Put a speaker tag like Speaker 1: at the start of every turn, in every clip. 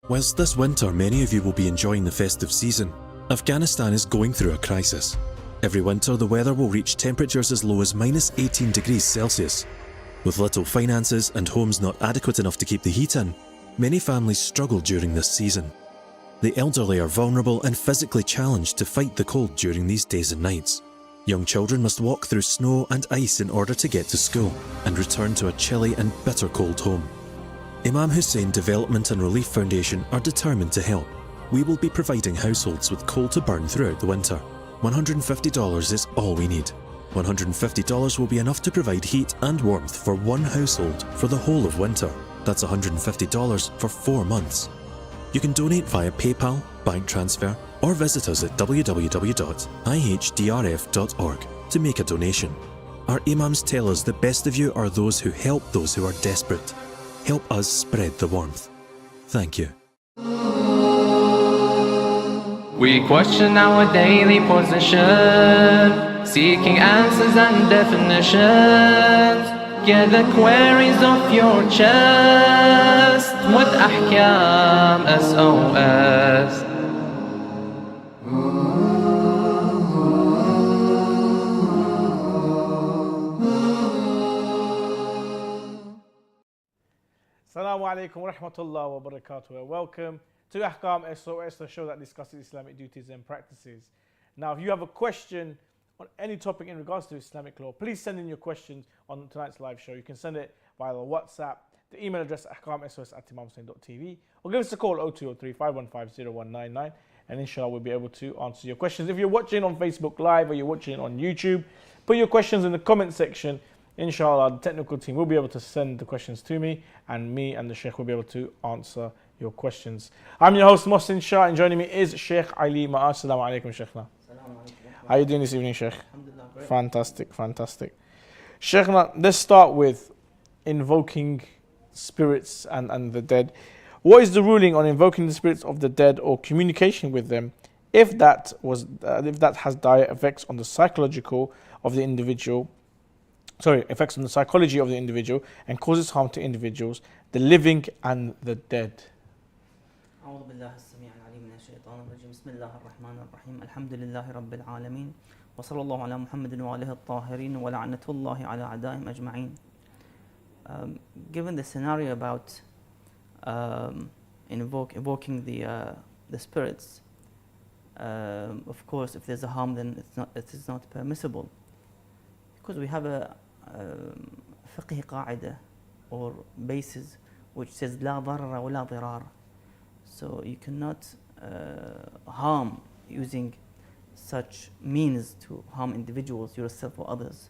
Speaker 1: Whilst this winter many of you will be enjoying the festive season, Afghanistan is going through a crisis. Every winter the weather will reach temperatures as low as -18 degrees Celsius. With little finances and homes not adequate enough to keep the heat in, many families struggle during this season. The elderly are vulnerable and physically challenged to fight the cold during these days and nights. Young children must walk through snow and ice in order to get to school and return to a chilly and bitter cold home. Imam Hussein Development and Relief Foundation are determined to help. We will be providing households with coal to burn throughout the winter. $150 is all we need. $150 will be enough to provide heat and warmth for one household for the whole of winter. That's $150 for 4 months. You can donate via PayPal, bank transfer, or visit us at www.ihdrf.org to make a donation. Our Imams tell us the best of you are those who help those who are desperate. Help us spread the warmth. Thank you.
Speaker 2: We question our daily position, seeking answers and definitions. Get the queries off your chest with Ahkam SOS.
Speaker 3: Assalamu alaikum wa rahmatullahi wa barakatuh. Welcome to Ahkam SOS, the show that discusses Islamic duties and practices. Now, if you have a question on any topic in regards to Islamic law, please send in your questions on tonight's live show. You can send it via the WhatsApp, the email address ahkamsos@imamhussein.tv, or give us a call 0203-515-0199, and inshallah we'll be able to answer your questions. If you're watching on Facebook Live or you're watching on YouTube, put your questions in the comment section. Inshallah, the technical team will be able to send the questions to me and the Sheikh will be able to answer your questions. I'm your host, Mohsin Shah, and joining me is Sheikh Ali Ma'ar. Assalamu alaikum, Sheikhna. How are you doing this evening, Sheikh? Fantastic, fantastic. Sheikhna, let's start with invoking spirits and the dead. What is the ruling on invoking the spirits of the dead or communication with them if that has dire effects on the psychological of the individual? Effects on the psychology of the individual and causes harm to individuals, the living and the dead.
Speaker 4: أعوذ بالله السميع العليم من الشيطان الرجيم بسم الله الرحمن الرحيم الحمد لله رب العالمين وصلى الله على محمد وآله الطاهرين ولعنة الله على أعدائهم أجمعين. Given the scenario about invoking the spirits, of course, if there's a harm, then it is not permissible, because we have a fiqh قاعدة or basis which says لا ضرر ولا ضرار. So you cannot harm using such means to harm individuals, yourself or others.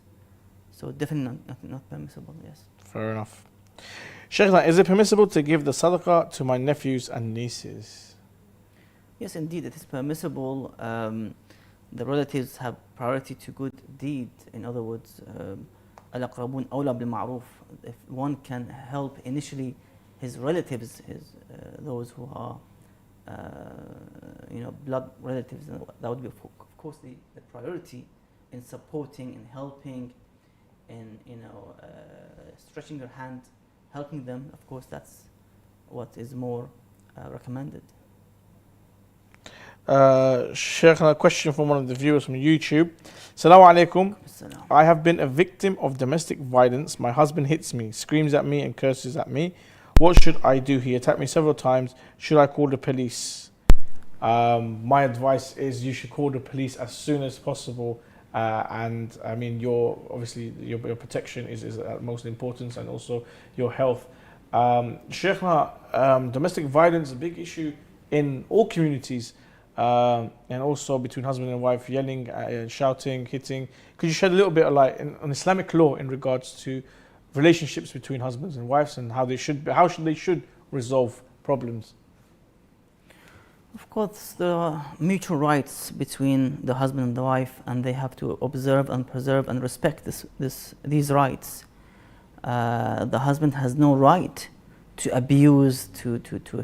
Speaker 4: So definitely not permissible, yes. Fair enough.
Speaker 3: Sheikh, is it permissible to give the sadaqah to my nephews and nieces?
Speaker 4: Yes, indeed, it is permissible. The relatives have priority to good deed. In other words, al-aqrabun awla bil ma'ruf. If one can help initially his relatives, those who are blood relatives, that would be of course the priority in supporting and helping, in stretching your hand, helping them. Of course, that's what is more recommended.
Speaker 3: Sheikh, a question from one of the viewers from YouTube. Assalamu alaikum. I have been a victim of domestic violence. My husband hits me, screams at me and curses at me. What should I do? He attacked me several times. Should I call the police? My advice is you should call the police as soon as possible. And I mean, your protection is at most importance, and also your health. Sheikh, domestic violence is a big issue in all communities. And also between husband and wife, yelling, shouting, hitting. Could you shed a little bit of light on Islamic law in regards to relationships between husbands and wives, and how they should resolve problems?
Speaker 4: Of course, there are mutual rights between the husband and the wife, and they have to observe and preserve and respect these rights. The husband has no right to abuse, to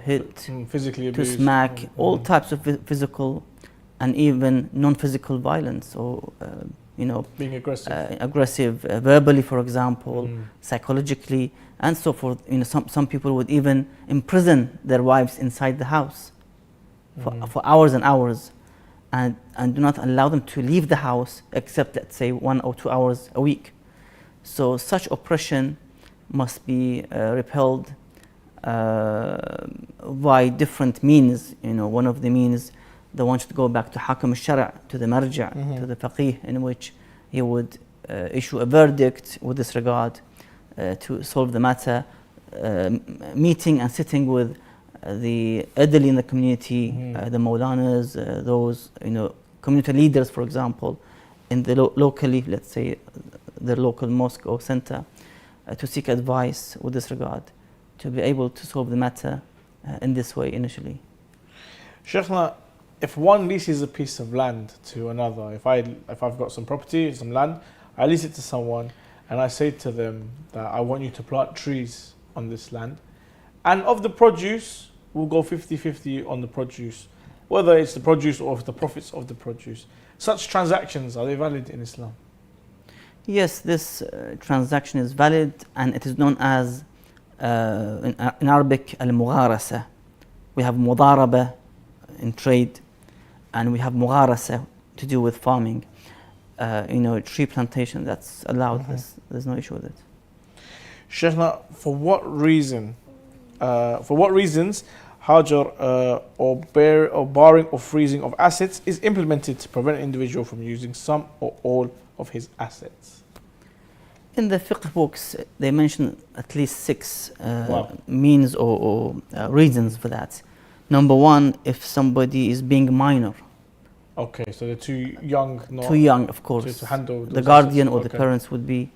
Speaker 4: hit,
Speaker 3: physically
Speaker 4: to
Speaker 3: abuse,
Speaker 4: smack, all types of physical and even non-physical violence, or
Speaker 3: being
Speaker 4: aggressive verbally, for example, psychologically, and so forth. Some people would even imprison their wives inside the house for hours and hours, and do not allow them to leave the house except, let's say, 1 or 2 hours a week. So such oppression must be repelled by different means. One of the means, the one should go back to Ahkam SOS, to the marja', to the faqih, in which he would issue a verdict with this regard to solve the matter, meeting and sitting with the elderly in the community, the maulanas, those community leaders, for example, in the locally, let's say, the local mosque or center, to seek advice with this regard, to be able to solve the matter in this way initially.
Speaker 3: Sheikhna, if one leases a piece of land to another, if I've got some property, some land, I lease it to someone, and I say to them that I want you to plant trees on this land, and of the produce, we'll go 50-50 on the produce, whether it's the produce or the profits of the produce. Such transactions, are they valid in Islam?
Speaker 4: Yes, this transaction is valid, and it is known as, in Arabic, al-mugharasa. We have mudaraba in trade, and we have mugharasa to do with farming. Tree plantation, that's allowed. There's no issue with it.
Speaker 3: Sheikhna, for what reasons Hajar or barring or freezing of assets is implemented to prevent an individual from using some or all of his assets?
Speaker 4: In the fiqh books, they mention at least 6 means or reasons for that. Number 1, if somebody is being minor.
Speaker 3: Okay, so they're too young.
Speaker 4: Too young, of course.
Speaker 3: To handle
Speaker 4: the guardian or the parents would be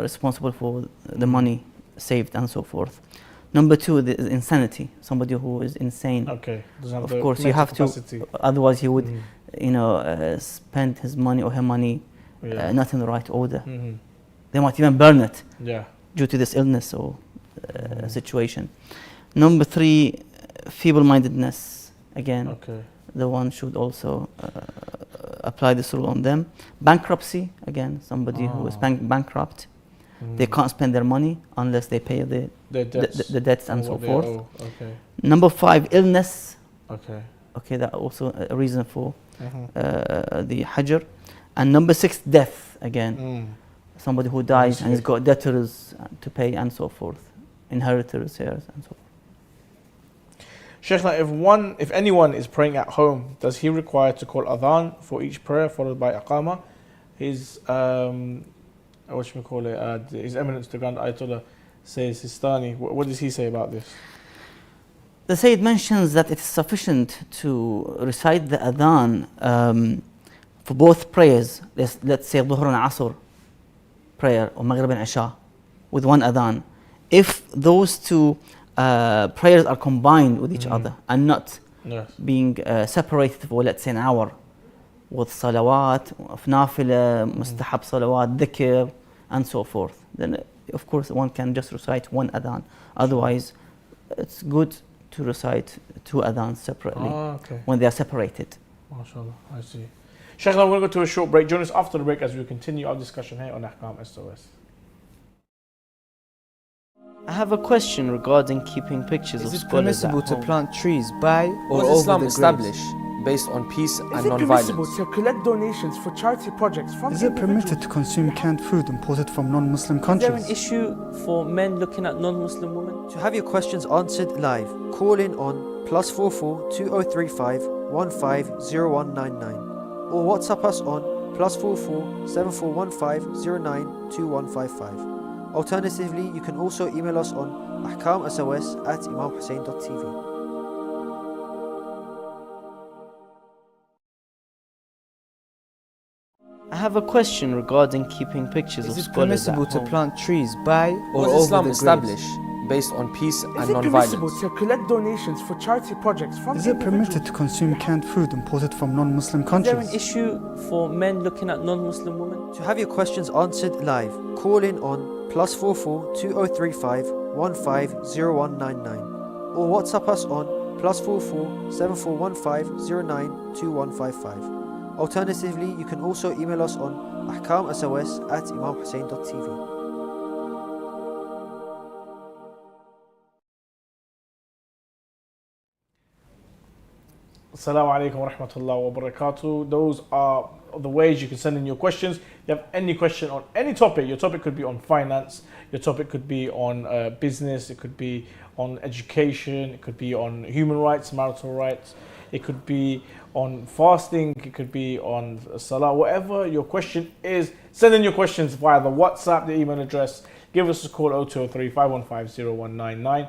Speaker 4: responsible for the money saved and so forth. Number 2, the insanity. Somebody who is insane.
Speaker 3: Okay,
Speaker 4: of course, you have capacity. Otherwise, he would, spend his money or her money not in the right order. They might even burn it due to this illness or situation. Number 3, feeble-mindedness. Again, the one should also apply this rule on them. Bankruptcy. Again, somebody who is bankrupt. They can't spend their money unless they pay the debts and so forth. Number 5, illness. That also a reason for the hajar. And number 6, death. Again, somebody who dies and has got debtors to pay and so forth, inheritors, heirs and so forth.
Speaker 3: Sheikhna, if anyone is praying at home, does he require to call Adhan for each prayer followed by Aqama? His His Eminence the Grand Ayatollah says Sistani. What does he say about this?
Speaker 4: The Sayyid mentions that it is sufficient to recite the Adhan for both prayers. Let's say Dhuhr and Asr prayer or Maghrib and Isha with one Adhan. If those two prayers are combined with each other and not being separated for, let's say, an hour, with salawat, of nafila, mustahab salawat, dhikr, and so forth, then of course one can just recite one Adhan. Otherwise, it's good to recite 2 Adhans separately when they are separated.
Speaker 3: MashaAllah, I see. Sheikh, I'm going to go to a short break. Join us after the break as we continue our discussion here on Ahkam SOS.
Speaker 5: I have a question regarding keeping pictures of scholars at home.
Speaker 6: Is it permissible to plant trees by or
Speaker 7: over
Speaker 6: Islam
Speaker 7: the
Speaker 6: establish
Speaker 7: based on peace and
Speaker 8: non-violence? Is it permissible to collect donations for charity projects from
Speaker 9: Is it permitted to consume canned food imported from non-Muslim countries?
Speaker 5: Is there an issue for men looking at non-Muslim women?
Speaker 6: To have your questions answered live, call in on +44 2035 150199 or WhatsApp us on +44 7415 092155. Alternatively, you can also email us on ahkamsos@imamhussein.tv.
Speaker 5: I have a question regarding keeping pictures of scholars at home.
Speaker 6: Is it permissible to plant trees by or over
Speaker 7: Islam
Speaker 6: the
Speaker 7: establish based on peace and non-violence?
Speaker 8: Is it permissible to collect donations for charity projects from
Speaker 9: Is it permitted to consume canned food imported from non-Muslim countries?
Speaker 5: Is there an issue for men looking at non-Muslim women?
Speaker 6: To have your questions answered live, call in on +44 2035 150199 or WhatsApp us on +44 7415 092155. Alternatively, you can also email us on ahkamsos@imamhussein.tv.
Speaker 3: Assalamu alaikum wa rahmatullahi wa barakatuh. Those are the ways you can send in your questions. If you have any question on any topic, your topic could be on finance, your topic could be on business, it could be on education, it could be on human rights, marital rights, it could be on fasting, it could be on salah, whatever your question is, send in your questions via the WhatsApp, the email address. Give us a call 0203 515 0199.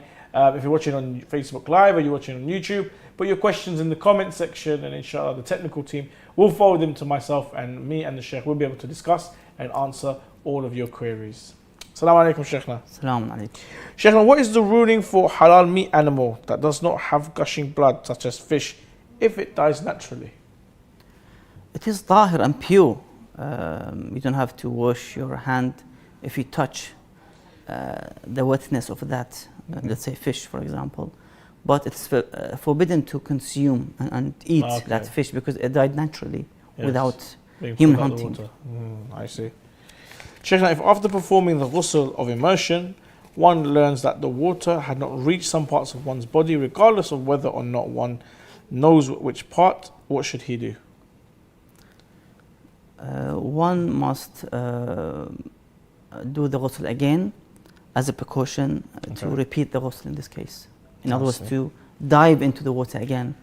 Speaker 3: If you're watching on Facebook Live or you're watching on YouTube, put your questions in the comment section, and inshallah the technical team will forward them to myself, and me and the Sheikh will be able to discuss and answer all of your queries. Assalamu alaikum, Sheikhna.
Speaker 4: Assalamu alaikum.
Speaker 3: Sheikhna, what is the ruling for halal meat animal that does not have gushing blood, such as fish, if it dies naturally?
Speaker 4: It is tahir and pure. You don't have to wash your hand if you touch the wetness of that, let's say fish, for example. But it's forbidden to consume and eat that fish because it died naturally without human hunting.
Speaker 3: I see. Sheikhna, if after performing the ghusl of immersion, one learns that the water had not reached some parts of one's body, regardless of whether or not one knows which part, what should he do?
Speaker 4: One must do the ghusl again as a precaution to repeat the ghusl in this case. In other words, to dive into the water again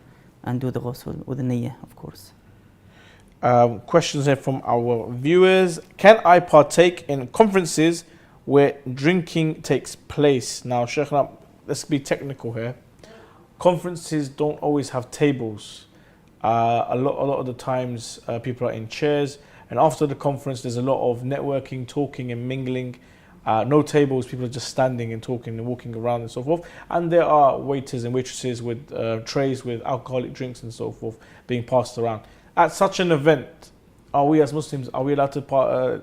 Speaker 4: and do the ghusl with the niyyah, of course.
Speaker 3: Questions here from our viewers. Can I partake in conferences where drinking takes place? Now, Sheikhna, let's be technical here. Conferences don't always have tables. A lot of the times people are in chairs, and after the conference there's a lot of networking, talking and mingling. No tables, people are just standing and talking and walking around and so forth. And there are waiters and waitresses with trays with alcoholic drinks and so forth being passed around. At such an event, are we as Muslims, are we allowed to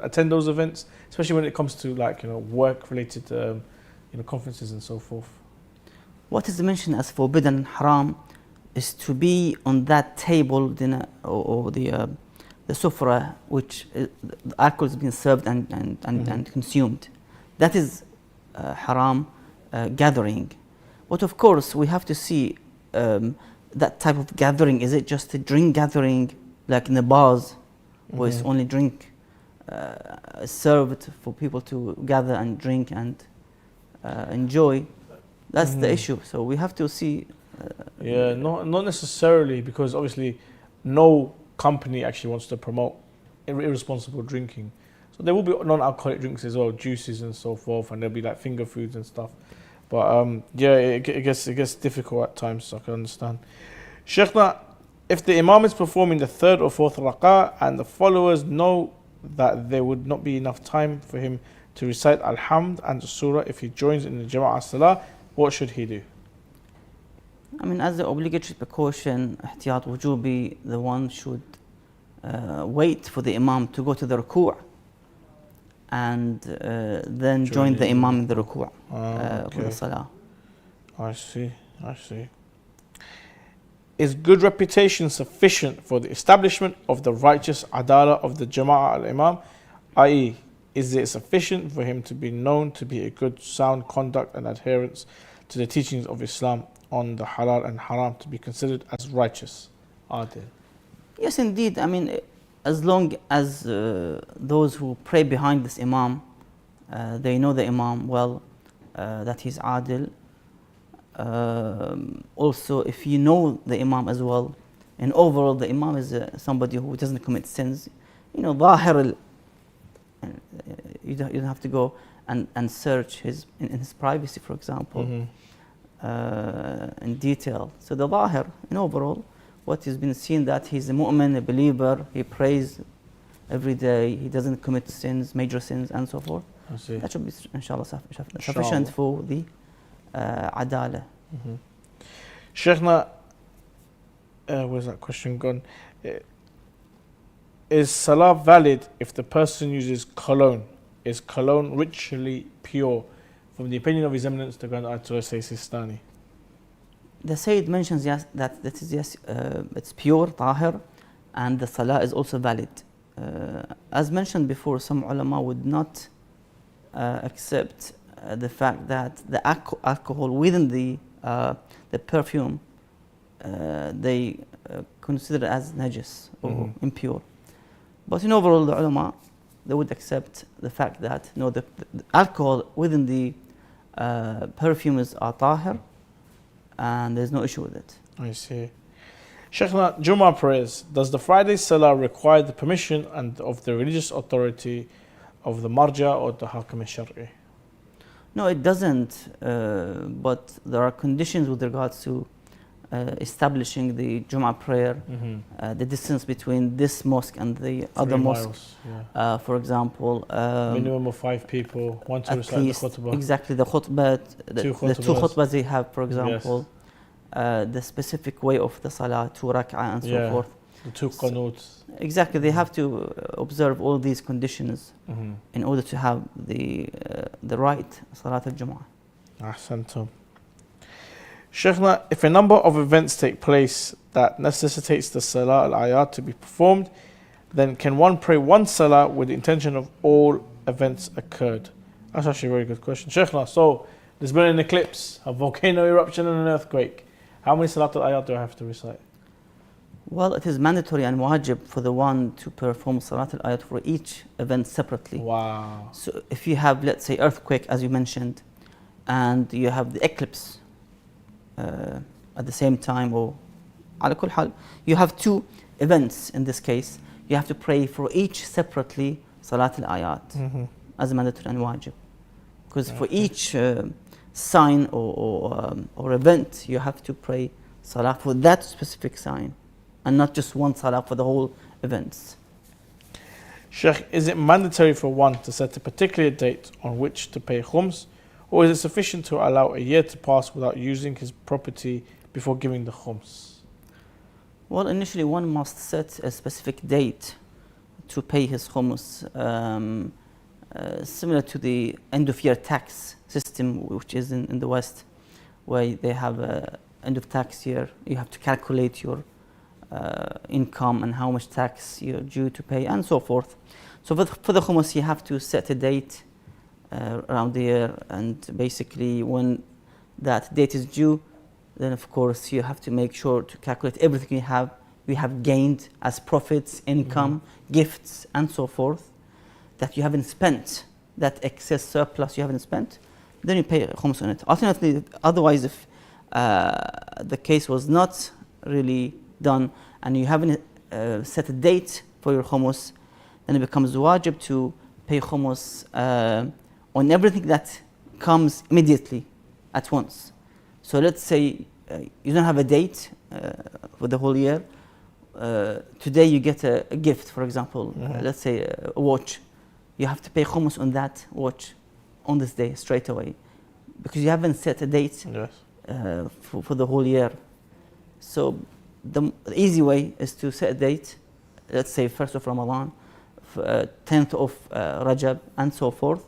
Speaker 3: attend those events, especially when it comes to work-related conferences and so forth?
Speaker 4: What is mentioned as forbidden, haram, is to be on that table or the sufra which the alcohol is being served and consumed. That is haram gathering. But of course, we have to see that type of gathering. Is it just a drink gathering, like in the bars, where it's only drink served for people to gather and drink and enjoy? That's the issue. So we have to see.
Speaker 3: Not necessarily, because obviously no company actually wants to promote irresponsible drinking. So there will be non-alcoholic drinks as well, juices and so forth, and there'll be like finger foods and stuff. But it gets difficult at times, so I can understand. Sheikhna, if the Imam is performing the third or fourth raka and the followers know that there would not be enough time for him to recite Alhamd and the Surah if he joins in the jamaa salah, what should he do?
Speaker 4: I mean, as the obligatory precaution, ihtiyat wujubi, the one should wait for the Imam to go to the ruku' and then join the Imam in the ruku' with the salah.
Speaker 3: I see. Is good reputation sufficient for the establishment of the righteous adala of the jamaa al-Imam? I.e., is it sufficient for him to be known to be a good sound conduct and adherence to the teachings of Islam on the halal and haram to be considered as righteous? Adil.
Speaker 4: Yes, indeed. I mean, as long as those who pray behind this Imam, they know the Imam well, that he's adil. Also, if you know the Imam as well, and overall the Imam is somebody who doesn't commit sins, zahir, you don't have to go and search in his privacy, for example, in detail. So the zahir, in overall, what has been seen, that he's a mu'min, a believer, he prays every day, he doesn't commit sins, major sins, and so forth. That should be, inshallah, sufficient for the adala.
Speaker 3: Sheikhna, where's that question gone? Is salah valid if the person uses cologne? Is cologne ritually pure? From the opinion of His Eminence, the Grand Ayatollah Sistani.
Speaker 4: The Sayyid mentions that it's pure, tahir, and the salah is also valid. As mentioned before, some ulama would not accept the fact that the alcohol within the perfume they consider as najis or impure. But in overall, the ulama, they would accept the fact that no, the alcohol within the perfumes are tahir, and there's no issue with it.
Speaker 3: I see. Sheikh, Jummah prayers. Does the Friday Salah require the permission and of the religious authority of the marja or the Ahkam SOS?
Speaker 4: No, it doesn't. But there are conditions with regards to establishing the Jummah prayer, the distance between this mosque and the other mosque. For example,
Speaker 3: minimum of 5 people, one to recite the khutbah.
Speaker 4: Exactly, the khutbah, the two khutbahs they have, for example. The specific way of the salah, 2 raka and so forth.
Speaker 3: The 2 qanuts.
Speaker 4: Exactly, they have to observe all these conditions in order to have the right salat al-Jumu'ah.
Speaker 3: Ahsantum. Sheikhna, if a number of events take place that necessitates the salah al-ayat to be performed, then can one pray one salah with the intention of all events occurred? That's actually a very good question. Sheikhna, so there's been an eclipse, a volcano eruption and an earthquake. How many salat al-ayat do I have to recite?
Speaker 4: Well, it is mandatory and wajib for the one to perform salat al-ayat for each event separately.
Speaker 3: Wow.
Speaker 4: So if you have, let's say, earthquake, as you mentioned, and you have the eclipse at the same time, or ala kull hal, you have 2 events in this case. You have to pray for each separately salat al-ayat as a mandatory and wajib. Because for each sign or event, you have to pray salah for that specific sign, and not just one salah for the whole events.
Speaker 3: Sheikh, is it mandatory for one to set a particular date on which to pay khums, or is it sufficient to allow a year to pass without using his property before giving the khums?
Speaker 4: Well, initially one must set a specific date to pay his khums, similar to the end of year tax system, which is in the West, where they have a end of tax year. You have to calculate your income and how much tax you're due to pay and so forth. So for the khums, you have to set a date around the year, and basically when that date is due, then of course you have to make sure to calculate everything you have gained as profits, income, gifts and so forth, that you haven't spent, that excess surplus you haven't spent, then you pay khums on it. Alternatively, otherwise, if the case was not really done and you haven't set a date for your khums, then it becomes wajib to pay khums on everything that comes immediately at once. So let's say you don't have a date for the whole year. Today you get a gift, for example, let's say a watch. You have to pay khums on that watch on this day straight away, because you haven't set a date for the whole year. So the easy way is to set a date, let's say 1st of Ramadan, 10th of Rajab and so forth,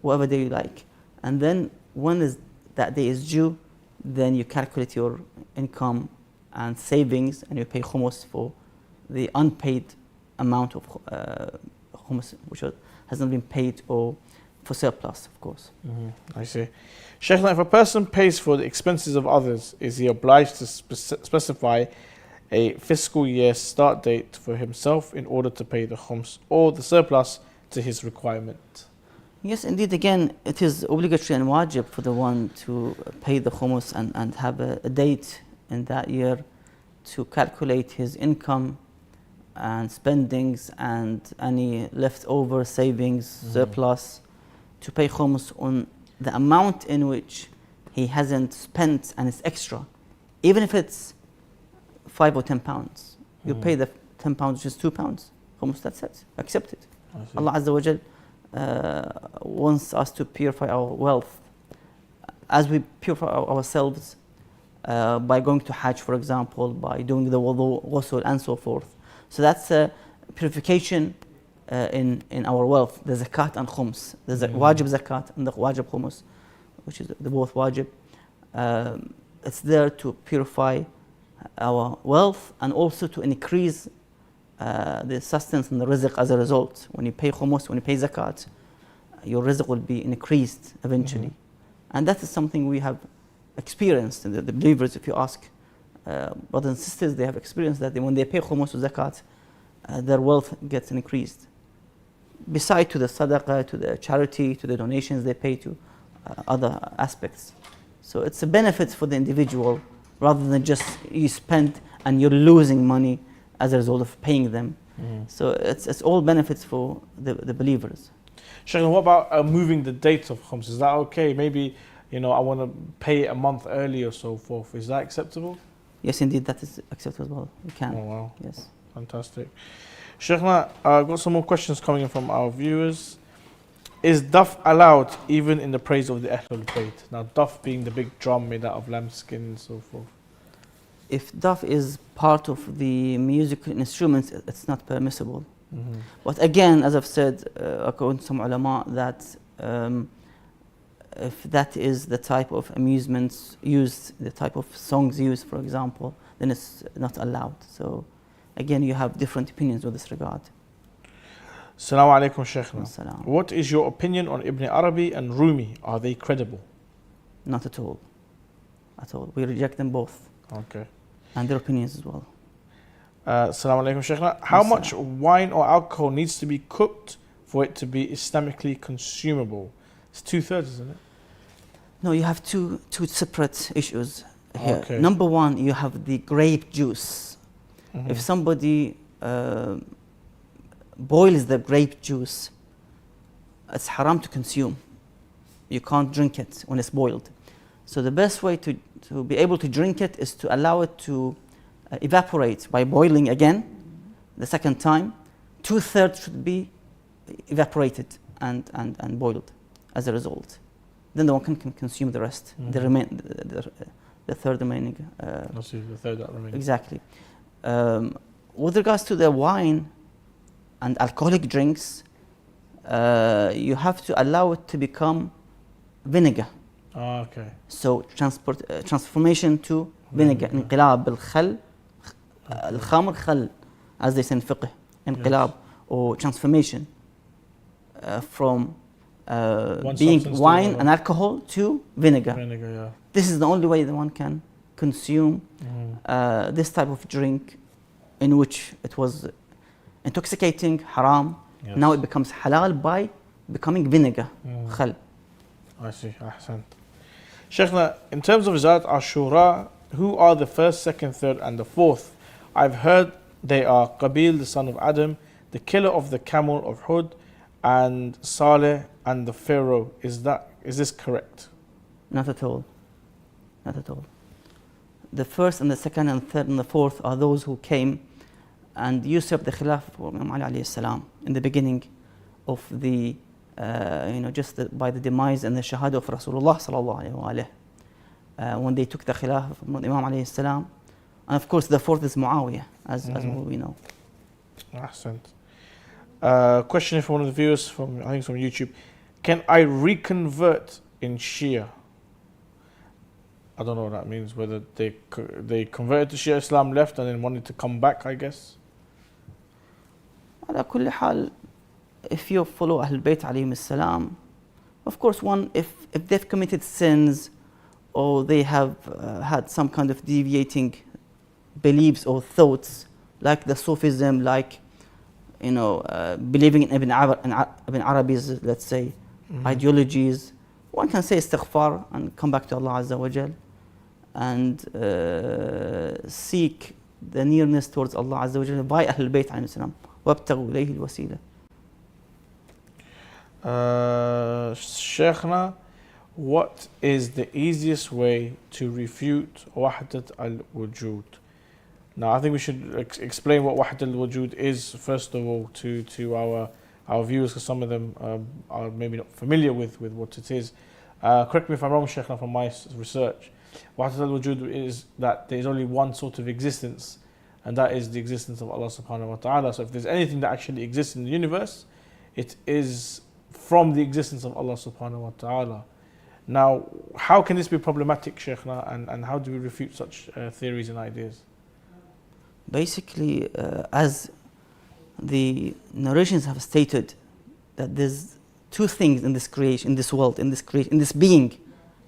Speaker 4: whatever day you like. And then when that day is due, then you calculate your income and savings and you pay khums for the unpaid amount of khums which has not been paid, or for surplus, of course.
Speaker 3: I see. Sheikh, if a person pays for the expenses of others, is he obliged to specify a fiscal year start date for himself in order to pay the khums or the surplus to his requirement?
Speaker 4: Yes, indeed. Again, it is obligatory and wajib for the one to pay the khums and have a date in that year to calculate his income and spendings and any leftover savings, surplus, to pay khums on the amount in which he hasn't spent and it's extra. Even if it's 5 or 10 pounds, you pay the 10 pounds, which is 2 pounds. Khums, that's it. Accept it. Allah Azza wa Jal wants us to purify our wealth as we purify ourselves by going to Hajj, for example, by doing the wudu, ghusl and so forth. So that's a purification in our wealth, the zakat and khums. There's a wajib zakat and the wajib khums, which is the both wajib. It's there to purify our wealth and also to increase the sustenance and the rizq as a result. When you pay khumus, when you pay zakat, your rizq will be increased eventually. And that is something we have experienced. The believers, if you ask brothers and sisters, they have experienced that when they pay khumus or zakat, their wealth gets increased. Beside to the sadaqah, to the charity, to the donations they pay to other aspects. So it's a benefit for the individual rather than just you spend and you're losing money as a result of paying them. So it's all benefits for the believers.
Speaker 3: Sheikh, what about moving the date of khums? Is that okay? Maybe, I want to pay a month early or so forth. Is that acceptable?
Speaker 4: Yes, indeed, that is acceptable as well. You can.
Speaker 3: Oh, wow.
Speaker 4: Yes.
Speaker 3: Fantastic. Sheikhna, I've got some more questions coming in from our viewers. Is duff allowed even in the praise of the Ahlul Bayt? Now, duff being the big drum made out of lambskin and so forth.
Speaker 4: If duff is part of the musical instruments, it's not permissible. But again, as I've said, according to some ulama, that if that is the type of amusements used, the type of songs used, for example, then it's not allowed. So again, you have different opinions with this regard.
Speaker 3: Assalamu alaikum, Sheikhna.
Speaker 4: As-salam.
Speaker 3: What is your opinion on Ibn Arabi and Rumi? Are they credible?
Speaker 4: Not at all. At all. We reject them both.
Speaker 3: Okay.
Speaker 4: And their opinions as well.
Speaker 3: Assalamu alaikum, Sheikhna. How much wine or alcohol needs to be cooked for it to be Islamically consumable? It's 2/3, isn't it?
Speaker 4: No, you have two separate issues here.
Speaker 3: Okay.
Speaker 4: Number one, you have the grape juice. If somebody boils the grape juice, it's haram to consume. You can't drink it when it's boiled. So the best way to be able to drink it is to allow it to evaporate by boiling again the second time. 2/3 should be evaporated and boiled as a result. Then the one can consume the rest, the third remaining.
Speaker 3: The third that remains.
Speaker 4: Exactly. With regards to the wine and alcoholic drinks, you have to allow it to become vinegar.
Speaker 3: Okay.
Speaker 4: So transformation to vinegar. انقلاب الخل الخمر خل, as they say in fiqh. انقلاب or transformation from being wine and alcohol to vinegar.
Speaker 3: Vinegar, yeah.
Speaker 4: This is the only way that one can consume this type of drink in which it was intoxicating, haram.
Speaker 3: Yes.
Speaker 4: Now it becomes halal by becoming vinegar. Khal.
Speaker 3: I see. Ahsan. Sheikhna, in terms of Zalat Ashura, who are the first, second, third, and the fourth? I've heard they are Qabil, the son of Adam, the killer of the camel of Hud, and Saleh and the Pharaoh. Is this correct?
Speaker 4: Not at all. Not at all. The first and the second and third and the fourth are those who came and usurped the Khilafah for Imam Ali alayhi salam in the beginning of the, by the demise and the Shahada of Rasulullah sallallahu alayhi wa when they took the Khilafah from Imam alayhi salam. And of course the fourth is Muawiyah, as we know.
Speaker 3: Ahsant. Question from one of the viewers from YouTube. Can I reconvert in Shia? I don't know what that means, whether they converted to Shia Islam, left, and then wanted to come back, I guess.
Speaker 4: على كل حال, if you follow Ahlul Bayt alayhim salam, of course if they've committed sins or they have had some kind of deviating beliefs or thoughts, like the Sufism, like believing in Ibn Arabi's, let's say, ideologies, one can say istighfar and come back to Allah Azza wa Jal and seek the nearness towards Allah Azza wa Jal by Ahlul Bayt alayhim salam. وابتغوا إليه الوسيلة.
Speaker 3: Sheikhna, what is the easiest way to refute Wahdat al-Wujud? Now, I think we should explain what Wahdat al-Wujud is, first of all, to our viewers, because some of them are maybe not familiar with what it is. Correct me if I'm wrong, Sheikhna, from my research. Wahdat al-Wujud is that there is only one sort of existence, and that is the existence of Allah subhanahu wa ta'ala. So if there's anything that actually exists in the universe, it is from the existence of Allah subhanahu wa ta'ala. Now, how can this be problematic, Sheikhna, and how do we refute such theories and ideas?
Speaker 4: Basically, as the narrations have stated that there's two things in this creation, in this world, in this creation, in this being: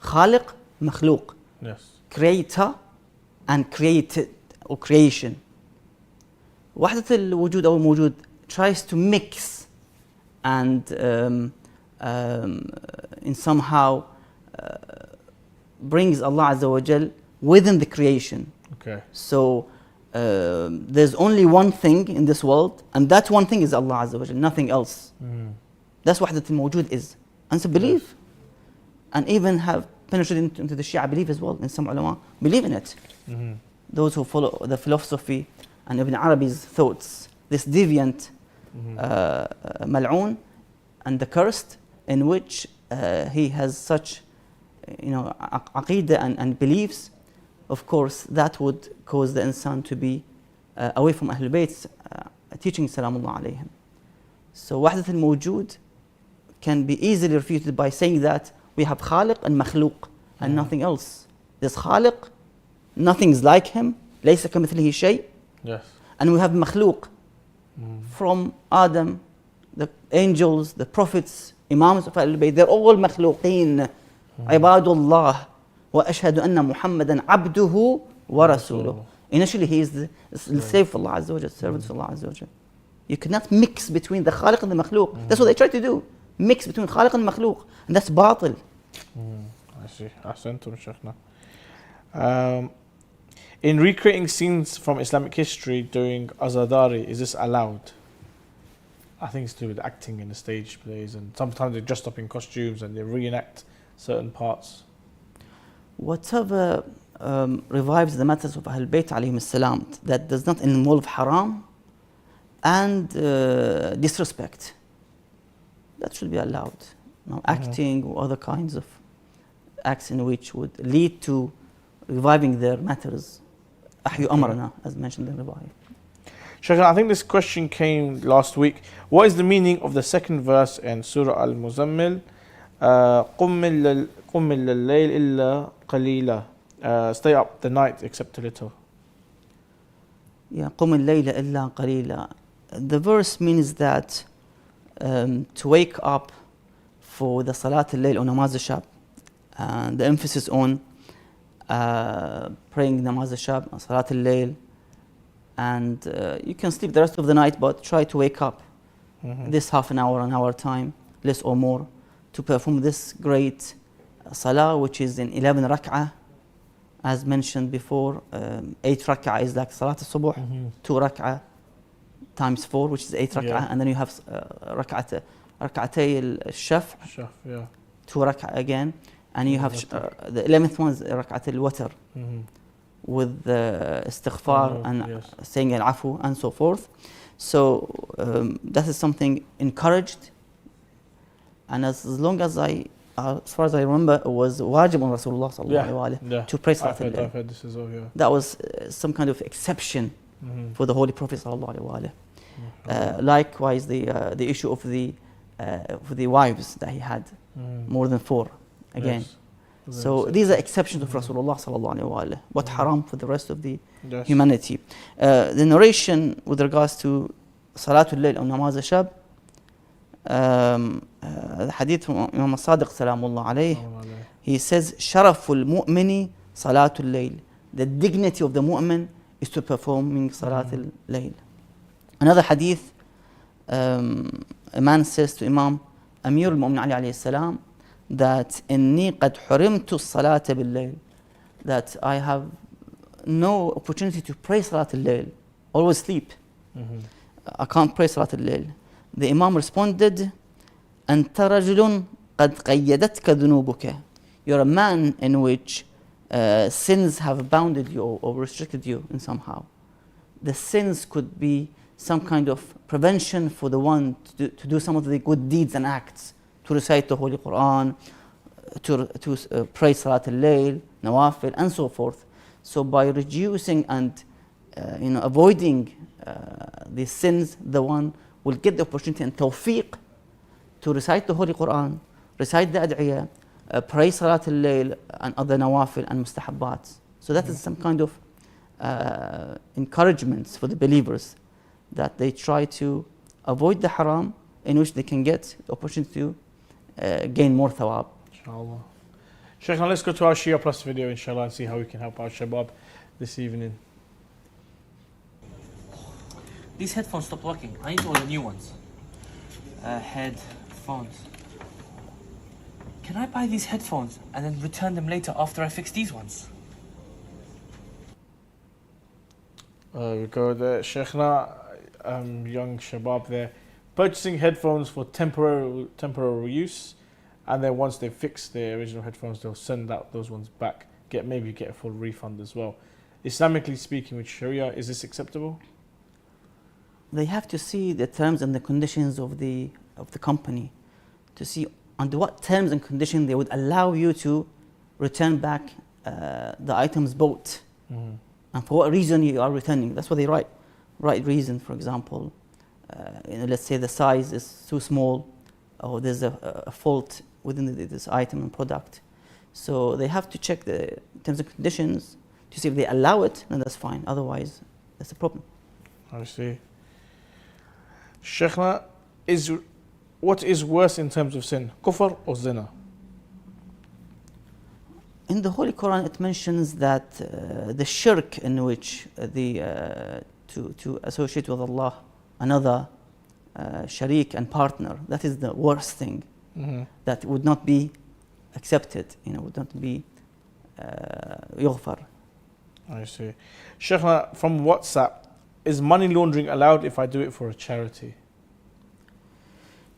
Speaker 4: khaliq, makhluq,
Speaker 3: Yes.
Speaker 4: creator and created or creation. وحدة الوجود أو الموجود tries to mix and in somehow brings Allah Azza wa Jal within the creation.
Speaker 3: Okay.
Speaker 4: So there's only one thing in this world, and that one thing is Allah Azza wa Jal, nothing else. That's what the mawjood is. And so believe, and even have penetrated into the Shia belief as well, in some ulama believe in it. Those who follow the philosophy and Ibn Arabi's thoughts, this deviant mal'oon and the cursed, in which he has such aqidah and beliefs. Of course, that would cause the insan to be away from Ahlul Bayt's teaching, salamullah alayhim. So wahdat al-mawjood can be easily refuted by saying that we have khaliq and makhluq and nothing else. There's khaliq, nothing's like him, laysa kamithlihi shay.
Speaker 3: Yes.
Speaker 4: And we have makhluq from Adam, the angels, the prophets, imams of Ahlul Bayt, they're all makhluqeen. Ibadullah wa ashhadu anna Muhammadan abduhu wa rasuluh. Initially he is the slave of Allah Azza wa Jal, servant of Allah Azza wa Jal. You cannot mix between the khaliq and the makhluq. That's what they try to do. Mix between khaliq and makhluq. And that's batil.
Speaker 3: I see. Ahsantum, Sheikhna. In recreating scenes from Islamic history during Azadari, is this allowed? I think it's to do with acting in the stage plays, and sometimes they dress up in costumes and they reenact certain parts.
Speaker 4: Whatever revives the matters of Ahlul Bayt alayhim salam that does not involve haram and disrespect, that should be allowed. Now, acting or other kinds of acts in which would lead to reviving their matters, ahyu amrana, as mentioned in the Revive.
Speaker 3: Sheikh, I think this question came last week. What is the meaning of the second verse in Surah Al-Muzammil? قُمْ اللَّيْلِ إِلَّا قَلِيلًا. Stay up the night except a little.
Speaker 4: Yeah, قُمِ اللَّيْلَ إِلَّا قَلِيلًا. The verse means that to wake up for the salat al-layl or namaz al-shab, and the emphasis on praying namaz al-shab, salat al-layl, and you can sleep the rest of the night, but try to wake up this half an hour time, less or more, to perform this great salah, which is in 11 rak'ah, as mentioned before. 8 rak'ah is like salat al-subuh, 2 rak'ah times 4, which is 8 rak'ah, and then you have rak'atay al-shaf', 2 rak'ah again, and you have the 11th one is rak'at al-watr, with istighfar and saying al-afu and so forth. So that is something encouraged, and as long as as far as I remember, it was wajib on Rasulullah sallallahu alaihi wasallam to pray salat al-layl.
Speaker 3: I've heard this as well, yeah.
Speaker 4: That was some kind of exception for the Holy Prophet sallallahu alaihi wasallam. Likewise, the issue of the wives that he had, more than 4 again.
Speaker 3: Yes.
Speaker 4: So these are exceptions of Rasulullah sallallahu alaihi wasallam, but haram for the rest of the humanity. The narration with regards to Salatul Layl or Namaz al-Shab, the hadith from Imam Sadiq salamullah alayh, he says, Sharaful mu'mini Salatul Layl. The dignity of the mu'min is to performing Salatul Layl. Another hadith, a man says to Imam Amir al-Mu'min Ali alayhi salam, that inni qad hurimtu salata bil-layl, that I have no opportunity to pray salat al-layl, always sleep. I can't pray salat al-layl. The Imam responded, anta rajulun qad qayyadatka dhunubuka. You're a man in which sins have bounded you or restricted you in somehow. The sins could be some kind of prevention for the one to do some of the good deeds and acts, to recite the Holy Quran, to pray Salat al-Layl, Nawafil, and so forth. So by reducing and avoiding these sins, the one will get the opportunity and tawfiq to recite the Holy Quran, recite the Ad'iyah, pray Salat al-Layl and other Nawafil and Mustahabbat. So that is some kind of encouragements for the believers that they try to avoid the haram in which they can get the opportunity to gain more thawab.
Speaker 3: Inshallah. Sheikh, now let's go to our Shia Plus video, inshallah, and see how we can help our shabab this evening.
Speaker 10: These headphones stopped working. I need to order new ones. Headphones. Can I buy these headphones and then return them later after I fix these ones?
Speaker 3: We go there. Sheikhna, young shabab there, purchasing headphones for temporary use, and then once they fix their original headphones, they'll send out those ones back. Maybe get a full refund as well. Islamically speaking, with Sharia, is this acceptable?
Speaker 4: They have to see the terms and the conditions of the company to see under what terms and conditions they would allow you to return back the items bought.
Speaker 3: Mm-hmm.
Speaker 4: And for what reason you are returning. That's what they write. Right reason, for example, let's say the size is too small, or there's a fault within this item and product. So they have to check the terms and conditions to see if they allow it, then that's fine. Otherwise, that's a problem.
Speaker 3: I see. Sheikhna, what is worse in terms of sin, Kuffar or zina?
Speaker 4: In the Holy Quran, it mentions that the shirk in which to associate with Allah another sharik and partner, that is the worst thing.
Speaker 3: Mm-hmm.
Speaker 4: That would not be accepted, would not be yughfar.
Speaker 3: I see. Sheikhna, from WhatsApp, is money laundering allowed if I do it for a charity?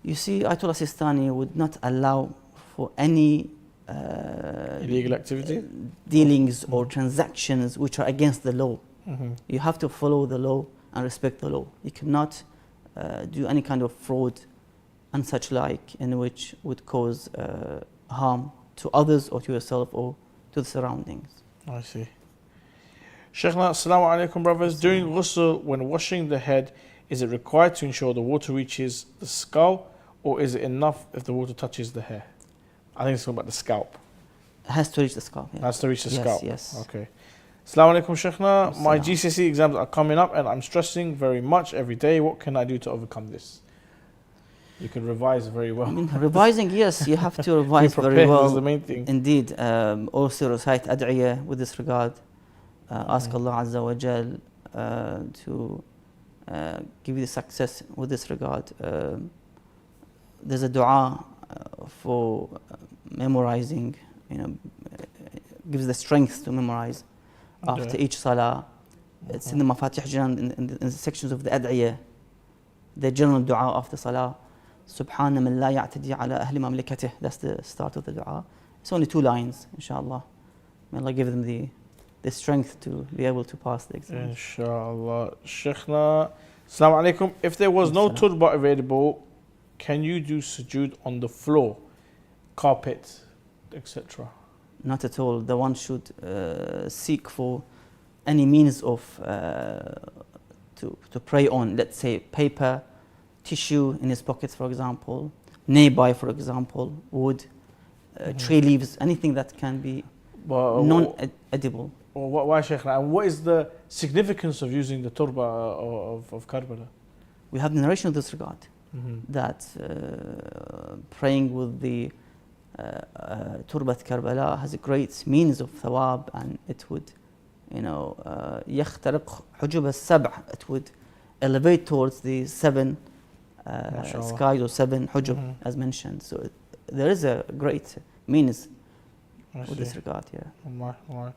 Speaker 4: You see, Ayatollah Sistani would not allow for any
Speaker 3: illegal activity?
Speaker 4: Dealings or transactions which are against the law.
Speaker 3: Mm-hmm.
Speaker 4: You have to follow the law and respect the law. You cannot do any kind of fraud and such like in which would cause harm to others or to yourself or to the surroundings.
Speaker 3: I see. Sheikhna, assalamu alaikum brothers. During ghusl, when washing the head, is it required to ensure the water reaches the skull, or is it enough if the water touches the hair? I think it's about the scalp.
Speaker 4: It has to reach the scalp. Yeah.
Speaker 3: It has to reach the scalp.
Speaker 4: Yes.
Speaker 3: Okay. Assalamu alaikum, Sheikhna. My GCSE exams are coming up and I'm stressing very much every day. What can I do to overcome this? You can revise very well.
Speaker 4: Revising, yes, you have to revise very well.
Speaker 3: That's the main thing.
Speaker 4: Indeed. Also recite ad'iyah with this regard. Ask Allah Azza wa Jal to give you the success with this regard. There's a dua for memorizing, gives the strength to memorize after each salah. It's in the Mafatih Jinan, in the sections of the ad'iyah, the general dua after salah. Subhana man la ya'tadi ala ahli mamlikatih. That's the start of the dua. It's only 2 lines, inshallah. May Allah give them the strength to be able to pass the exam.
Speaker 3: Inshallah. Sheikhna, assalamu alaikum. If there was no turba available, can you do sujud on the floor, carpet, etc.?
Speaker 4: Not at all. The one should seek for any means of to pray on. Let's say paper, tissue in his pockets, for example, nearby, for example, wood, tree leaves, anything that can be non-edible.
Speaker 3: Why, Sheikhna? And what is the significance of using the turba of Karbala?
Speaker 4: We have the narration of this regard, that praying with the Turba of Karbala has a great means of thawab, and it would, يخترق حجب السبع, it would elevate towards the 7 skies or 7 hujub, as mentioned. So there is a great means with this regard, yeah.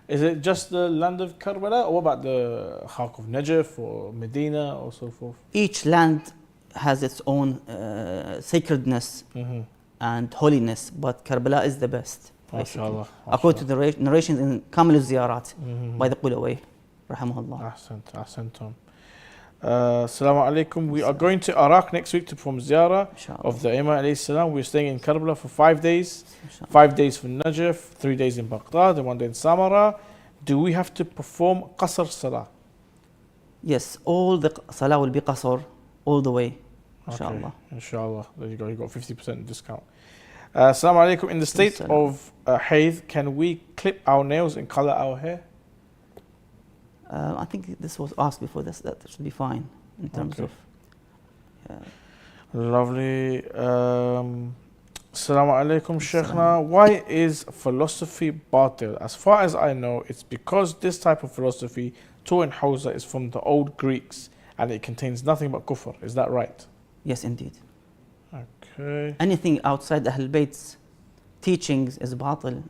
Speaker 3: Is it just the land of Karbala, or what about the Khark of Najaf or Medina or so forth?
Speaker 4: Each land has its own sacredness and holiness, but Karbala is the best, basically. According to the narrations in Kamil al-Ziyarat by the Qulaway, rahimahullah.
Speaker 3: Ahsantum. Assalamu alaikum. We are going to Iraq next week to perform ziyarah of the Imam alayhi salam. We're staying in Karbala for 5 days. 5 days for Najaf, 3 days in Baghdad, and 1 day in Samara. Do we have to perform qasr salah?
Speaker 4: Yes, all the salah will be qasr all the way, inshallah.
Speaker 3: Okay. Inshallah. There you go. You got 50% discount. Assalamu alaikum. In the state of hayd, can we clip our nails and color our hair?
Speaker 4: I think this was asked before. That should be fine. in terms
Speaker 3: Okay.
Speaker 4: of.
Speaker 3: Lovely. Assalamu alaikum, Sheikhna. Why is philosophy batil? As far as I know, it's because this type of philosophy taught in Hausa is from the old Greeks and it contains nothing but Kuffar. Is that right?
Speaker 4: Yes, indeed.
Speaker 3: Okay.
Speaker 4: Anything outside the Ahl Bayt's teachings is batil.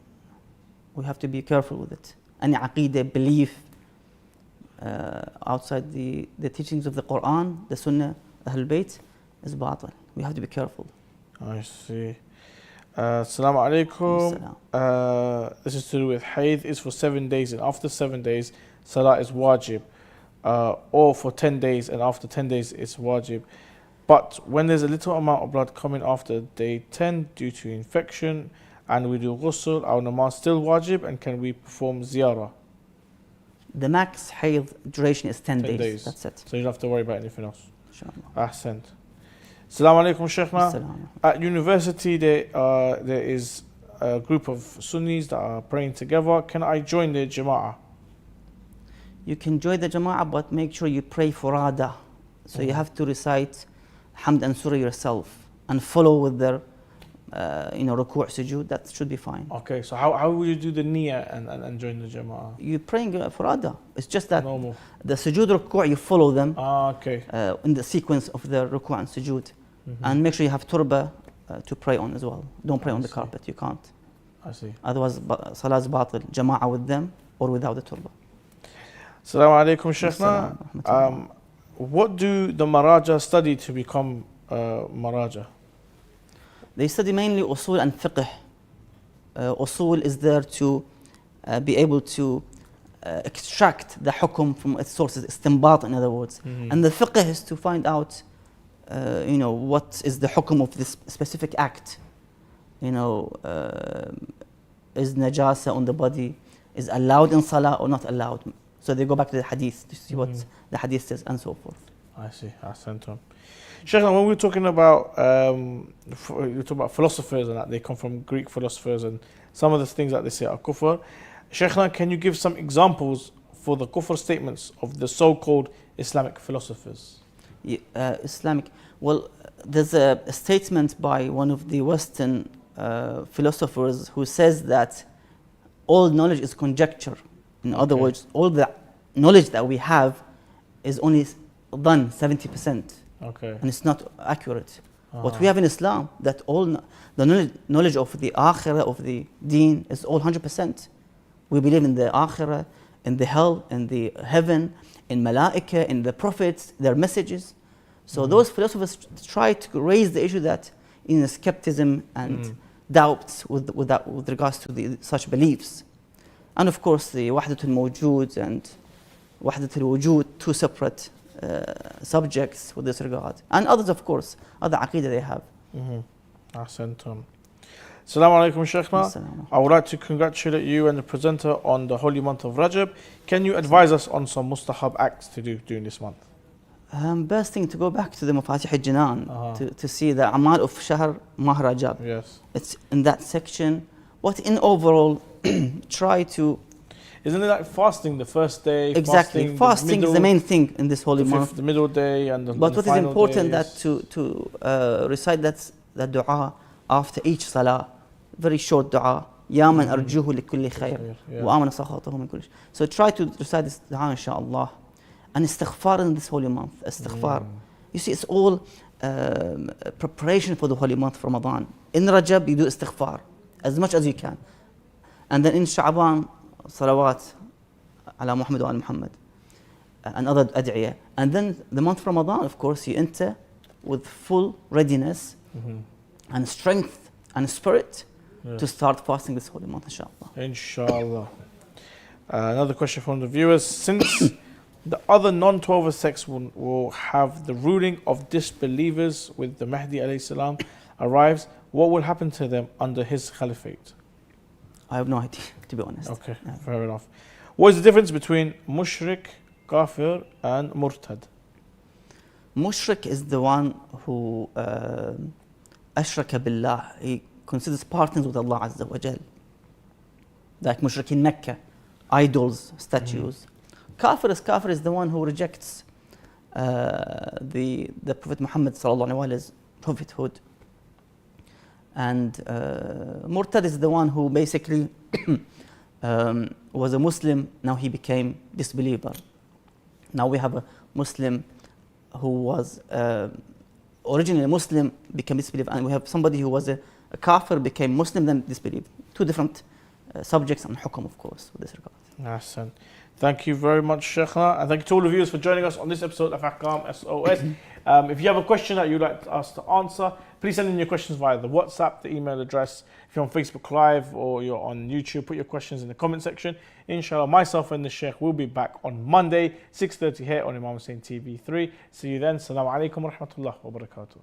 Speaker 4: We have to be careful with it. Any aqeedah, belief outside the teachings of the Quran, the Sunnah, the Ahl Bayt is batil. We have to be careful.
Speaker 3: I see. Assalamu alaikum. This is to do with Hayd is for 7 days and after 7 days, salah is wajib. Or for 10 days and after 10 days it's wajib. But when there's a little amount of blood coming after day 10 due to infection and we do ghusl, our namaz still wajib, and can we perform ziyarah?
Speaker 4: The max hayd duration is 10 days. That's it.
Speaker 3: So you don't have to worry about anything else.
Speaker 4: Inshallah.
Speaker 3: Ahsant. Assalamu alaikum, Sheikhna.
Speaker 4: As-salam.
Speaker 3: At university, there is a group of Sunnis that are praying together. Can I join the jamaa?
Speaker 4: You can join the jamaa, but make sure you pray furada. So you have to recite hamd and surah yourself and follow with their ruku' sujud. That should be fine.
Speaker 3: Okay, so how will you do the niyyah and join the jamaa?
Speaker 4: You're praying furada. It's just that
Speaker 3: Normal.
Speaker 4: the sujud ruku' you follow them
Speaker 3: Okay.
Speaker 4: in the sequence of the ruku' and sujud. And make sure you have turba to pray on as well. Don't pray on the carpet. You can't.
Speaker 3: I see.
Speaker 4: Otherwise, salah is batil. Jamaa with them or without the turba.
Speaker 3: Assalamu alaikum, Sheikhna. What do the Maraja study to become Maraja?
Speaker 4: They study mainly usul and fiqh. Usul is there to be able to extract the hukum from its sources, istinbat in other words. And the fiqh is to find out what is the hukum of this specific act. Is najasa on the body, is allowed in salah or not allowed. So they go back to the hadith to see what the hadith says and so forth.
Speaker 3: I see. Ahsantum. Sheikhna, when we're talking about philosophers and that they come from Greek philosophers and some of the things that they say are Kuffar, Sheikhna, can you give some examples for the Kuffar statements of the so-called Islamic philosophers?
Speaker 4: Islamic. Well, there's a statement by one of the Western philosophers who says that all knowledge is conjecture. In other words, all the knowledge that we have is only done 70%.
Speaker 3: Okay.
Speaker 4: And it's not accurate. What we have in Islam, that all the knowledge of the akhirah, of the deen, is all 100%. We believe in the akhirah, in the hell, in the heaven, in malaika, in the prophets, their messages. So those philosophers try to raise the issue that skepticism and doubts with regards to such beliefs. And of course, the Wahdat al-Mawjood and Wahdat al-Wujud, two separate subjects with this regard. And others, of course, other aqidah they have.
Speaker 3: Ahsantum. Assalamu alaikum, Sheikhna. I would like to congratulate you and the presenter on the holy month of Rajab. Can you advise us on some mustahab acts to do during this month?
Speaker 4: Best thing to go back to the Mafatih al-Jinan to see the amal of Shahr Mah Rajab.
Speaker 3: Yes.
Speaker 4: It's in that section. What in overall try to...
Speaker 3: Isn't it like fasting the first day?
Speaker 4: Exactly. Fasting is the main thing in this holy month.
Speaker 3: The middle day and the
Speaker 4: But what is important
Speaker 3: days.
Speaker 4: that to recite that dua after each salah. Very short dua. Ya man arjuhu li kulli khair. Wa amana sakhatahu min kulli. So try to recite this dua inshaAllah. And istighfar in this holy month. Istighfar. You see, it's all preparation for the holy month of Ramadan. In Rajab, you do istighfar as much as you can. And then in Sha'ban, salawat ala Muhammad wa ala Muhammad. And other ad'iyah. And then the month of Ramadan, of course, you enter with full readiness and strength and spirit to start fasting this holy month, inshallah.
Speaker 3: Inshallah. Another question from the viewers. Since the other non-12 sects will have the ruling of disbelievers with the Mahdi alayhi salam arrives, what will happen to them under his caliphate?
Speaker 4: I have no idea, to be honest.
Speaker 3: Okay, fair enough. What is the difference between mushrik, kafir and murtad?
Speaker 4: Mushrik is the one who ashraka billah. He considers partners with Allah Azza wa Jal. Like mushrik in Mecca, idols, statues. Kafir is the one who rejects the Prophet Muhammad sallallahu alaihi wasallam's prophethood. And Murtad is the one who basically was a Muslim, now he became disbeliever. Now we have a Muslim who was originally a Muslim, became disbeliever, and we have somebody who was a kafir, became Muslim, then disbelieved. Two different subjects and hukum, of course, with this regard.
Speaker 3: Ahsan. Thank you very much, Sheikhna. And thank you to all the viewers for joining us on this episode of Ahkam SOS. If you have a question that you'd like us to answer, please send in your questions via the WhatsApp, the email address. If you're on Facebook Live or you're on YouTube, put your questions in the comment section. Inshallah, myself and the Sheikh will be back on Monday, 6:30 here on Imam Hussein TV3. See you then. Assalamu alaikum wa rahmatullah wa barakatuh.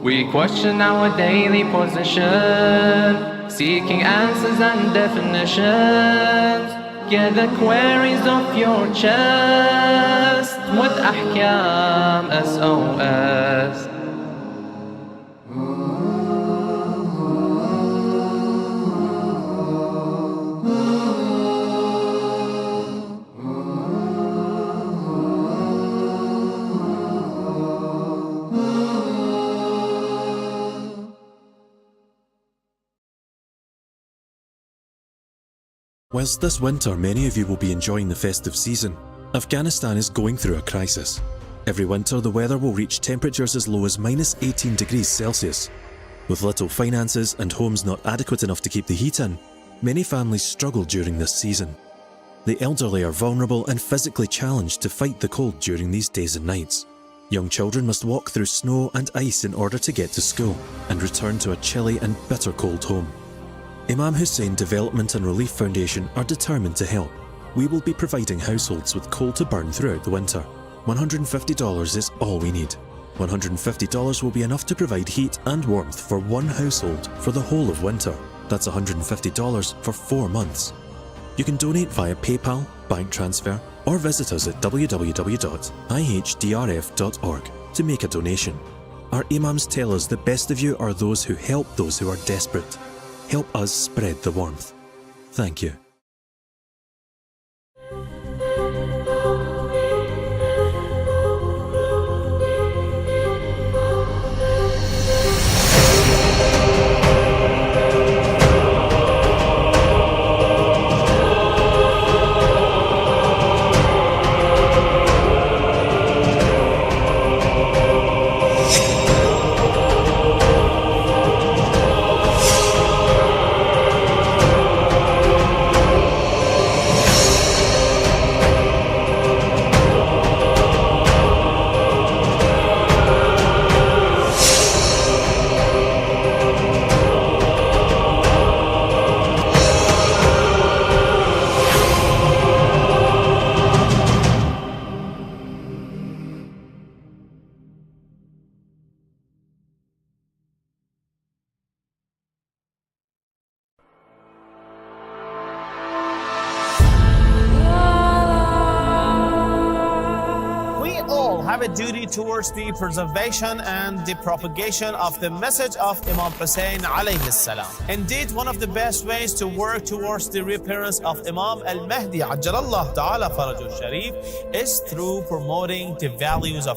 Speaker 2: We question our daily position, seeking answers and definitions. Get the queries off your chest with Ahkam SOS.
Speaker 1: Whilst this winter many of you will be enjoying the festive season, Afghanistan is going through a crisis. Every winter the weather will reach temperatures as low as -18 degrees Celsius. With little finances and homes not adequate enough to keep the heat in, many families struggle during this season. The elderly are vulnerable and physically challenged to fight the cold during these days and nights. Young children must walk through snow and ice in order to get to school and return to a chilly and bitter cold home. Imam Hussein Development and Relief Foundation are determined to help. We will be providing households with coal to burn throughout the winter. $150 is all we need. $150 will be enough to provide heat and warmth for one household for the whole of winter. That's $150 for 4 months. You can donate via PayPal, bank transfer, or visit us at www.ihdrf.org to make a donation. Our Imams tell us the best of you are those who help those who are desperate. Help us spread the warmth. Thank you.
Speaker 11: have a duty towards the preservation and the propagation of the message of Imam Hussein alayhi salam. Indeed, one of the best ways to work towards the reappearance of Imam al-Mahdi ajjalallahu ta'ala farajul sharif is through promoting the values of